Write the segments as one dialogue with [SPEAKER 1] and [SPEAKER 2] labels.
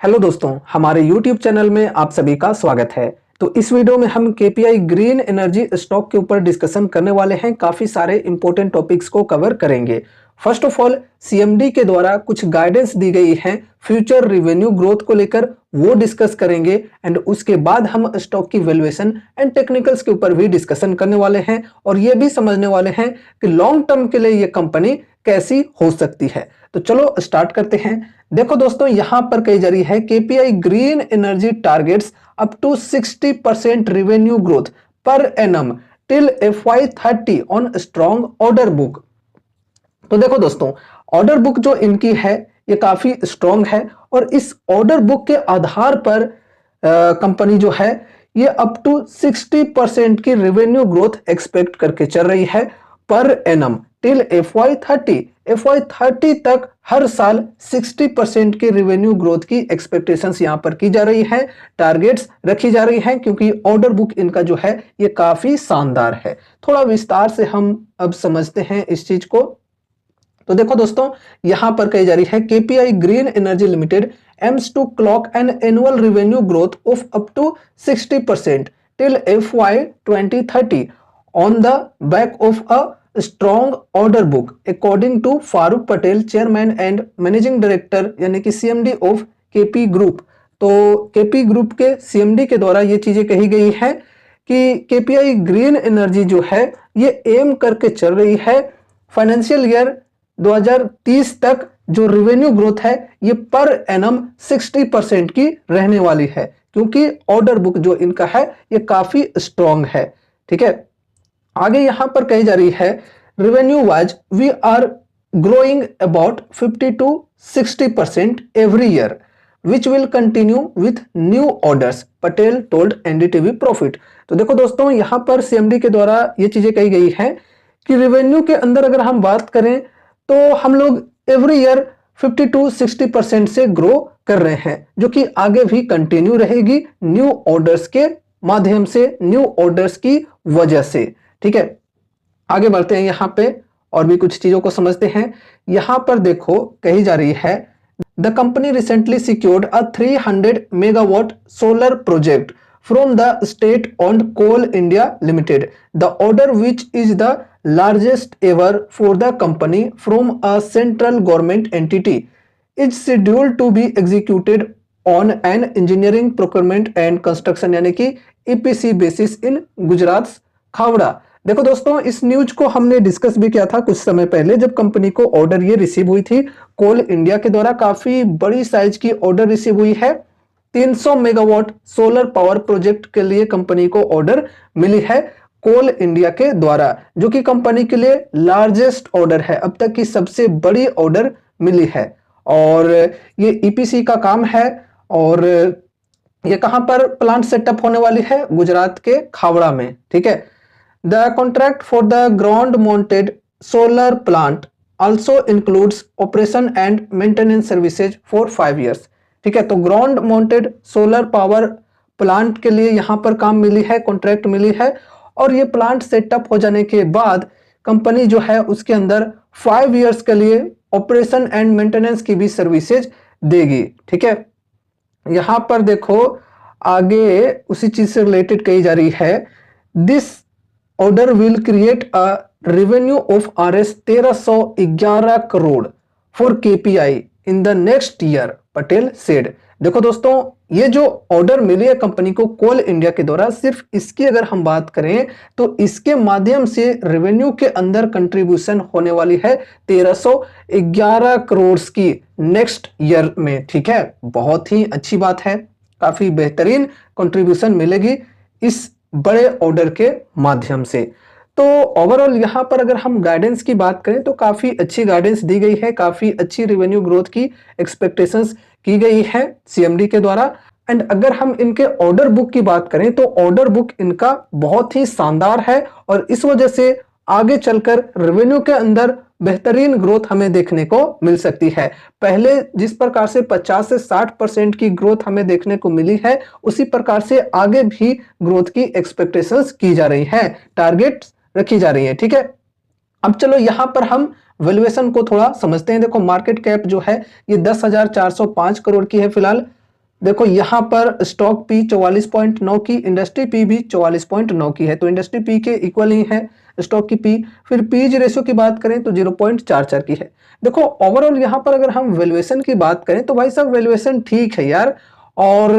[SPEAKER 1] Hello दोस्तों, हमारे YouTube channel में आप सभी का स्वागत है। तो इस वीडियो में हम केपीआई ग्रीन एनर्जी स्टॉक के ऊपर डिस्कशन करने वाले हैं। काफी सारे इंपॉर्टेंट टॉपिक्स को कवर करेंगे। फर्स्ट ऑफ ऑल, सीएमडी के द्वारा कुछ गाइडेंस दी गई है फ्यूचर रिवेन्यू ग्रोथ को लेकर, वो डिस्कस करेंगे। एंड उसके बाद हम स्टॉक की वैल्यूएशन एंड टेक्निकल्स के ऊपर भी डिस्कशन करने वाले हैं और ये भी समझने वाले हैं कि लॉन्ग टर्म के लिए ये कंपनी कैसी हो सकती है। तो चलो स्टार्ट करते हैं। देखो दोस्तों, यहां पर कही जा रही है KPI green energy targets up to 60% revenue growth per annum till FY30 on strong order book. तो देखो दोस्तों, ऑर्डर बुक जो इनकी है ये काफी स्ट्रॉन्ग है और इस ऑर्डर बुक के आधार पर कंपनी जो है ये अप टू 60% की रेवेन्यू ग्रोथ एक्सपेक्ट करके चल रही है पर एनम टिल FY30 तक हर साल 60% की रेवेन्यू ग्रोथ की एक्सपेक्टेशंस यहां पर की जा रही है, टारगेट्स रखी जा रही हैं, क्योंकि ऑर्डर बुक इनका जो है ये काफी शानदार है। थोड़ा विस्तार से हम अब समझते हैं इस चीज को। तो देखो दोस्तों, यहां पर कही जा रही है KPI green energy limited aims to clock an annual revenue growth of up to 60% till FY2030 on the back of a strong order book, according to Farooq Patel, chairman and managing director यानी कि सीएमडी ऑफ केपी ग्रुप। तो KP group के CMD के द्वारा ये चीजें कही गई है कि केपीआई ग्रीन एनर्जी जो है ये एम करके चल रही है फाइनेंशियल ईयर 2030 तक जो रेवेन्यू ग्रोथ है ये पर एनम 60% की रहने वाली है, क्योंकि ऑर्डर बुक जो इनका है ये काफी स्ट्रॉन्ग है। ठीक है, आगे यहां पर कही जा रही है revenue wise we are growing about 50 to 60% every year which will continue with new orders, Patel told NDTV profit. तो देखो दोस्तों, यहां पर सीएमडी के द्वारा ये चीजें कही गई है कि रेवेन्यू के अंदर अगर हम बात करें तो हम लोग एवरी ईयर 50 to 60% से ग्रो कर रहे हैं, जो कि आगे भी कंटिन्यू रहेगी न्यू ऑर्डर्स के माध्यम से, न्यू ऑर्डर्स की वजह से। ठीक है, आगे बढ़ते हैं यहां पे और भी कुछ चीजों को समझते हैं। यहां पर देखो कही जा रही है the company recently secured a 300 megawatt solar project from the state owned Coal India Limited. The order, which is the largest ever for the company from a central government entity, is scheduled to be executed on an engineering procurement and construction यानी कि EPC basis in Gujarat Khavda. देखो दोस्तों, इस news को हमने discuss भी किया था कुछ समय पहले, जब कंपनी को ऑर्डर ये रिसीव हुई थी कोल इंडिया के द्वारा। काफी बड़ी साइज की ऑर्डर रिसीव हुई है, 300 मेगावाट सोलर पावर प्रोजेक्ट के लिए कंपनी को ऑर्डर मिली है कोल इंडिया के द्वारा, जो कि कंपनी के लिए लार्जेस्ट ऑर्डर है, अब तक की सबसे बड़ी ऑर्डर मिली है। और ये ईपीसी का काम है और ये कहां पर प्लांट सेटअप होने वाली है? गुजरात के खावड़ा में। ठीक है, the contract for the ground mounted solar plant also includes operation and maintenance services for 5 years। ठीक है, तो ground mounted solar power plant के लिए यहां पर काम मिली है, कॉन्ट्रैक्ट मिली है, और ये प्लांट सेटअप हो जाने के बाद कंपनी जो है उसके अंदर 5 years के लिए ऑपरेशन एंड मेंटेनेंस की भी सर्विसेज देगी। ठीक है, यहां पर देखो आगे उसी चीज से रिलेटेड कही जा रही है this order will create a revenue of RS 1311 crore for KPI in the next year, Patel said. देखो दोस्तों, ये जो ऑर्डर मिली है कंपनी को कोल इंडिया के द्वारा, सिर्फ इसकी अगर हम बात करें तो इसके माध्यम से रेवेन्यू के अंदर कंट्रीब्यूशन होने वाली है 1311 करोड़ की नेक्स्ट ईयर में। ठीक है, बहुत ही अच्छी बात है, काफी बेहतरीन कंट्रीब्यूशन मिलेगी इस बड़े ऑर्डर के माध्यम से। तो ओवरऑल यहां पर अगर हम गाइडेंस की बात करें तो काफी अच्छी गाइडेंस दी गई है, काफी अच्छी रेवेन्यू ग्रोथ की एक्सपेक्टेशंस की गई है सीएमडी के द्वारा। एंड अगर हम इनके ऑर्डर बुक की बात करें तो ऑर्डर बुक इनका बहुत ही शानदार है और इस वजह से आगे चलकर रेवेन्यू के अंदर बेहतरीन ग्रोथ हमें देखने को मिल सकती है। पहले जिस प्रकार से 50 से 60% की ग्रोथ हमें देखने को मिली है, उसी प्रकार से आगे भी ग्रोथ की एक्सपेक्टेशंस की जा रही है, टारगेट रखी जा रही है। ठीक है, अब चलो यहां पर हम वैल्यूएशन को थोड़ा समझते हैं। देखो, मार्केट कैप जो है ये 10,405 करोड़ की है फिलहाल। देखो यहाँ पर स्टॉक पी 44.9 की, इंडस्ट्री पी भी 44.9 की है, तो इंडस्ट्री पी के इक्वल ही है स्टॉक की पी। फिर पीज रेशियो की बात करें तो 0.44 की है। देखो ओवरऑल यहाँ पर अगर हम वैल्यूएशन की बात करें तो भाई साहब वैल्यूएशन ठीक है यार, और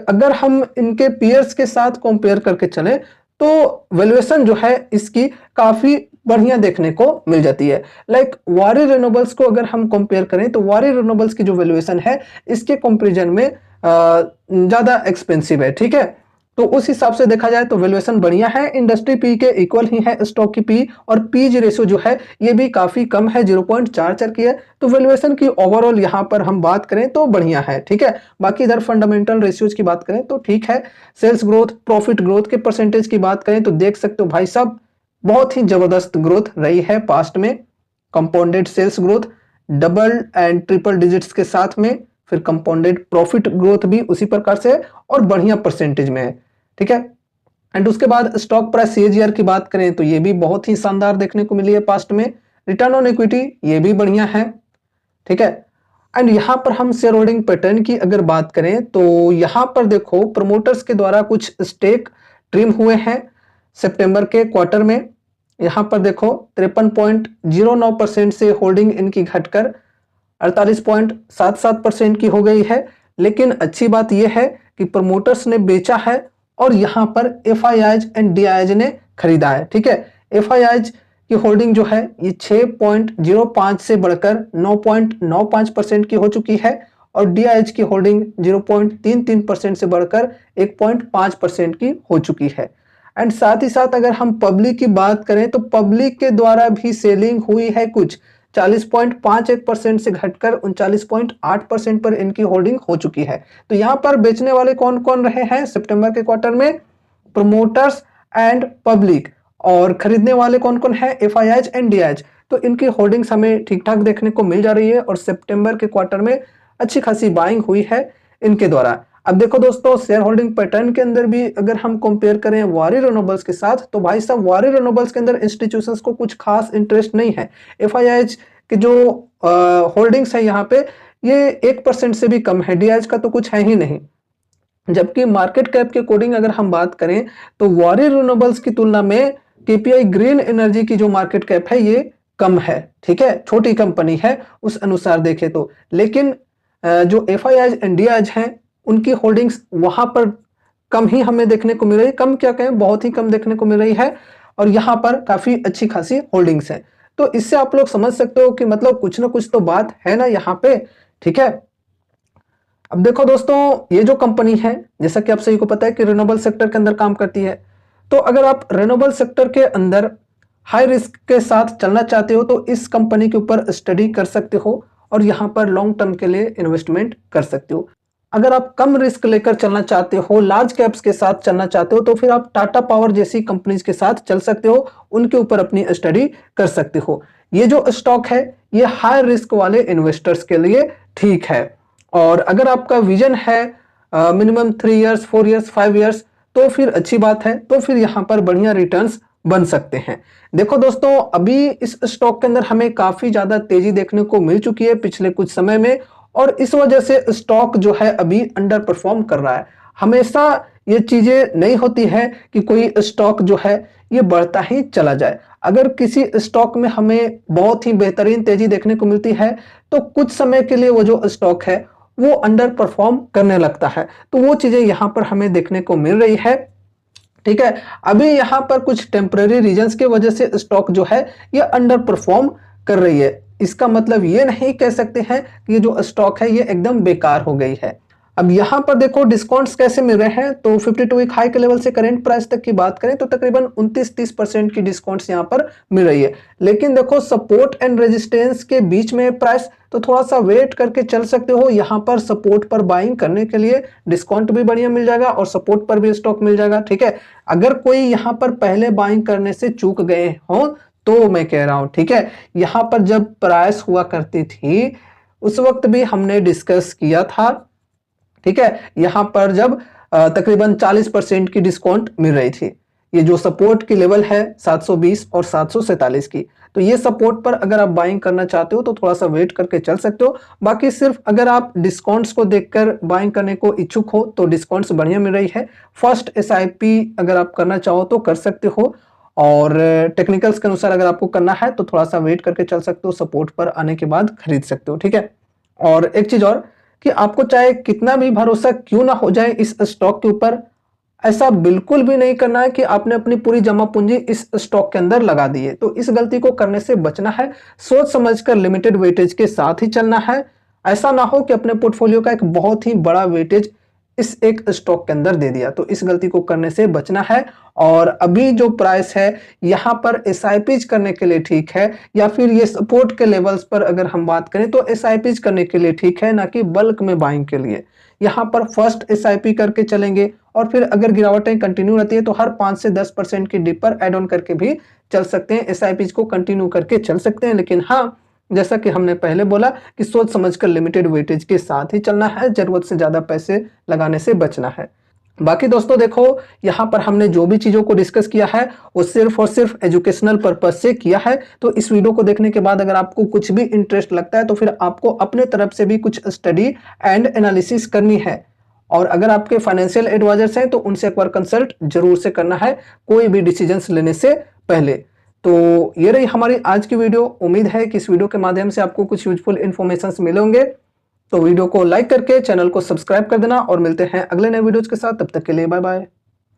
[SPEAKER 1] अगर हम इनके पीयर्स के साथ कंपेयर करके चलें तो वैल्यूएशन जो है इसकी काफी बढ़िया देखने को मिल जाती है। लाइक वारी रिन्यूएबल्स को अगर हम कंपेयर करें तो वारी रिन्यूएबल्स की जो वैल्यूएशन है इसके कंपैरिजन में ज्यादा एक्सपेंसिव है, ठीक है। तो उस हिसाब से देखा जाए तो वैल्यूएशन बढ़िया है, इंडस्ट्री पी के इक्वल ही है स्टॉक की पी, और पीज रेशियो जो है ये भी काफी कम है, 0.44 की है। तो वैल्यूएशन की ओवरऑल यहाँ पर हम बात करें तो बढ़िया है, ठीक है। बाकी इधर फंडामेंटल रेशियोज की बात करें तो ठीक है। सेल्स ग्रोथ, प्रॉफिट ग्रोथ के परसेंटेज की बात करें तो देख सकते हो भाई साहब बहुत ही जबरदस्त ग्रोथ रही है पास्ट में। Compounded sales growth double and triple digits के साथ में, फिर कंपाउंडेड प्रॉफिट ग्रोथ भी उसी प्रकार से है और बढ़िया परसेंटेज में है, ठीक है। एंड उसके बाद स्टॉक प्राइस सीएजीआर की बात करें तो ये भी बहुत ही शानदार देखने को मिली है पास्ट में। रिटर्न ऑन इक्विटी ये भी बढ़िया है, ठीक है। एंड यहां पर हम शेयर होल्डिंग पैटर्न की अगर बात करें तो यहां पर देखो प्रमोटर्स के द्वारा कुछ स्टेक ट्रिम हुए हैं सितंबर के क्वार्टर में। यहां पर देखो 53.09% से होल्डिंग इनकी घटकर 48.77% की हो गई है। लेकिन अच्छी बात यह है कि प्रमोटर्स ने बेचा है और यहां पर एफआईआईज एंड डीआईज ने खरीदा है, ठीक है। एफआईआईज की होल्डिंग जो है ये 6.05 से बढ़कर 9.95% की हो चुकी है, और डीआईएच की होल्डिंग 0.33% से बढ़कर 1.5% की हो चुकी है। एंड साथ ही साथ अगर हम पब्लिक की बात करें तो पब्लिक के द्वारा भी सेलिंग हुई है कुछ 40.51% से घटकर 39.8% पर इनकी होल्डिंग हो चुकी है। तो यहां पर बेचने वाले कौन कौन रहे हैं सितंबर के क्वार्टर में? Promoters and public. और खरीदने वाले कौन कौन है? FIIs and DIIs. तो इनकी होल्डिंग्स हमें ठीक ठाक देखने को मिल जा रही है और सितंबर के क्वार्टर में अच्छी खासी बाइंग हुई है इनके द्वारा। अब देखो दोस्तों शेयर होल्डिंग पैटर्न के अंदर भी अगर हम कंपेयर करें वारी रिन्यूएबल्स के साथ तो भाई साहब वारी रिन्यूएबल्स के अंदर इंस्टीट्यूशंस को कुछ खास इंटरेस्ट नहीं है। एफआईआईज के जो होल्डिंग्स है यहाँ पे ये 1% से भी कम है, डीआईएच का तो कुछ है ही नहीं। जबकि मार्केट कैप के अकॉर्डिंग अगर हम बात करें तो वारी रिन्यूएबल्स की तुलना में केपीआई ग्रीन एनर्जी की जो मार्केट कैप है ये कम है, ठीक है। छोटी कंपनी है उस अनुसार देखें तो। लेकिन जो एफआईआईज एंड डीआईएच हैं उनकी होल्डिंग्स वहां पर कम ही हमें देखने को मिल रही है, कम क्या कहें बहुत ही कम देखने को मिल रही है, और यहाँ पर काफी अच्छी खासी होल्डिंग्स है। तो इससे आप लोग समझ सकते हो कि मतलब कुछ ना कुछ तो बात है ना यहाँ पे, ठीक है। अब देखो दोस्तों ये जो कंपनी है जैसा कि आप सभी को पता है कि रिन्यूएबल सेक्टर के अंदर काम करती है। तो अगर आप रिन्यूएबल सेक्टर के अंदर हाई रिस्क के साथ चलना चाहते हो तो इस कंपनी के ऊपर स्टडी कर सकते हो और यहाँ पर लॉन्ग टर्म के लिए इन्वेस्टमेंट कर सकते हो। अगर आप कम रिस्क लेकर चलना चाहते हो, लार्ज कैप्स के साथ चलना चाहते हो, तो फिर आप टाटा पावर जैसी कंपनीज के साथ चल सकते हो, उनके ऊपर अपनी स्टडी कर सकते हो। ये जो स्टॉक है ये हाई रिस्क वाले इन्वेस्टर्स के लिए ठीक है। और अगर आपका विजन है मिनिमम 3 इयर्स 4 इयर्स 5 इयर्स तो फिर अच्छी बात है, तो फिर यहाँ पर बढ़िया रिटर्न्स बन सकते हैं। देखो दोस्तों अभी इस स्टॉक के अंदर हमें काफी ज्यादा तेजी देखने को मिल चुकी है पिछले कुछ समय में, और इस वजह से स्टॉक जो है अभी अंडर परफॉर्म कर रहा है। हमेशा ये चीजें नहीं होती है कि कोई स्टॉक जो है ये बढ़ता ही चला जाए। अगर किसी स्टॉक में हमें बहुत ही बेहतरीन तेजी देखने को मिलती है तो कुछ समय के लिए वो जो स्टॉक है वो अंडर परफॉर्म करने लगता है, तो वो चीजें यहां पर हमें देखने को मिल रही है, ठीक है। अभी यहां पर कुछ टेम्पररी रीजंस की वजह से स्टॉक जो है ये अंडर परफॉर्म कर रही है। इसका मतलब ये नहीं कह सकते हैं कि ये जो स्टॉक है ये एकदम बेकार हो गई है। अब यहां पर देखो डिस्काउंट्स कैसे मिल रहे हैं, तो 52 वीक हाई के लेवल से करंट प्राइस तक की बात करें तो तकरीबन 29-30% की डिस्काउंट्स यहां पर मिल रही है। लेकिन देखो सपोर्ट एंड रेजिस्टेंस के बीच में प्राइस, तो थोड़ा सा वेट करके चल सकते हो। यहां पर सपोर्ट पर बाइंग करने के लिए डिस्काउंट भी बढ़िया मिल जाएगा और सपोर्ट पर भी स्टॉक मिल जाएगा, ठीक है। अगर कोई यहां पर पहले बाइंग करने से चूक गए हो तो मैं कह रहा हूं, ठीक है, यहां पर जब प्राइस हुआ करती थी उस वक्त भी हमने डिस्कस किया था, ठीक है। यहां पर जब तकरीबन 40% की डिस्काउंट मिल रही थी, ये जो सपोर्ट की लेवल है 720 और 747 की, तो ये सपोर्ट पर अगर आप बाइंग करना चाहते हो तो थोड़ा सा वेट करके चल सकते हो। बाकी सिर्फ अगर आप डिस्काउंट्स को देखकर बाइंग करने को इच्छुक हो तो डिस्काउंट्स बढ़िया मिल रही है। फर्स्ट एसआईपी अगर आप करना चाहो तो कर सकते हो, और टेक्निकल्स के अनुसार अगर आपको करना है तो थोड़ा सा वेट करके चल सकते हो, सपोर्ट पर आने के बाद खरीद सकते हो, ठीक है। और एक चीज और कि आपको चाहे कितना भी भरोसा क्यों ना हो जाए इस स्टॉक के ऊपर, ऐसा बिल्कुल भी नहीं करना है कि आपने अपनी पूरी जमा पूंजी इस स्टॉक के अंदर लगा दी है। तो इस गलती को करने से बचना है, सोच समझकर लिमिटेड वेटेज के साथ ही चलना है। ऐसा ना हो कि अपने पोर्टफोलियो का एक बहुत ही बड़ा वेटेज इस एक स्टॉक के अंदर दे दिया, तो इस गलती को करने से बचना है। और अभी जो प्राइस है यहाँ पर एसआईपीज करने के लिए ठीक है, या फिर ये सपोर्ट के लेवल्स पर अगर हम बात करें तो एसआईपीज करने के लिए ठीक है, ना कि बल्क में बाइंग के लिए। यहाँ पर फर्स्ट एसआईपी करके चलेंगे, और फिर अगर गिरावटें कंटिन्यू रहती है तो हर 5 से 10% की डिप पर एड ऑन करके भी चल सकते हैं, एसआईपीज को कंटिन्यू करके चल सकते हैं। लेकिन हाँ, जैसा कि हमने पहले बोला कि सोच समझकर लिमिटेड वेटेज के साथ ही चलना है, जरूरत से ज्यादा पैसे लगाने से बचना है। बाकी दोस्तों देखो, यहाँ पर हमने जो भी चीजों को डिस्कस किया है वो सिर्फ और सिर्फ एजुकेशनल पर्पज से किया है। तो इस वीडियो को देखने के बाद अगर आपको कुछ भी इंटरेस्ट लगता है तो फिर आपको अपने तरफ से भी कुछ स्टडी एंड एनालिसिस करनी है। और अगर आपके फाइनेंशियल एडवाइजर्स हैं तो उनसे एक बार कंसल्ट जरूर से करना है कोई भी डिसीजंस लेने से पहले। तो ये रही हमारी आज की वीडियो। उम्मीद है कि इस वीडियो के माध्यम से आपको कुछ यूजफुल इन्फॉर्मेशन मिले होंगे। तो वीडियो को लाइक करके चैनल को सब्सक्राइब कर देना, और मिलते हैं अगले नए वीडियोज के साथ। तब तक के लिए बाय बाय।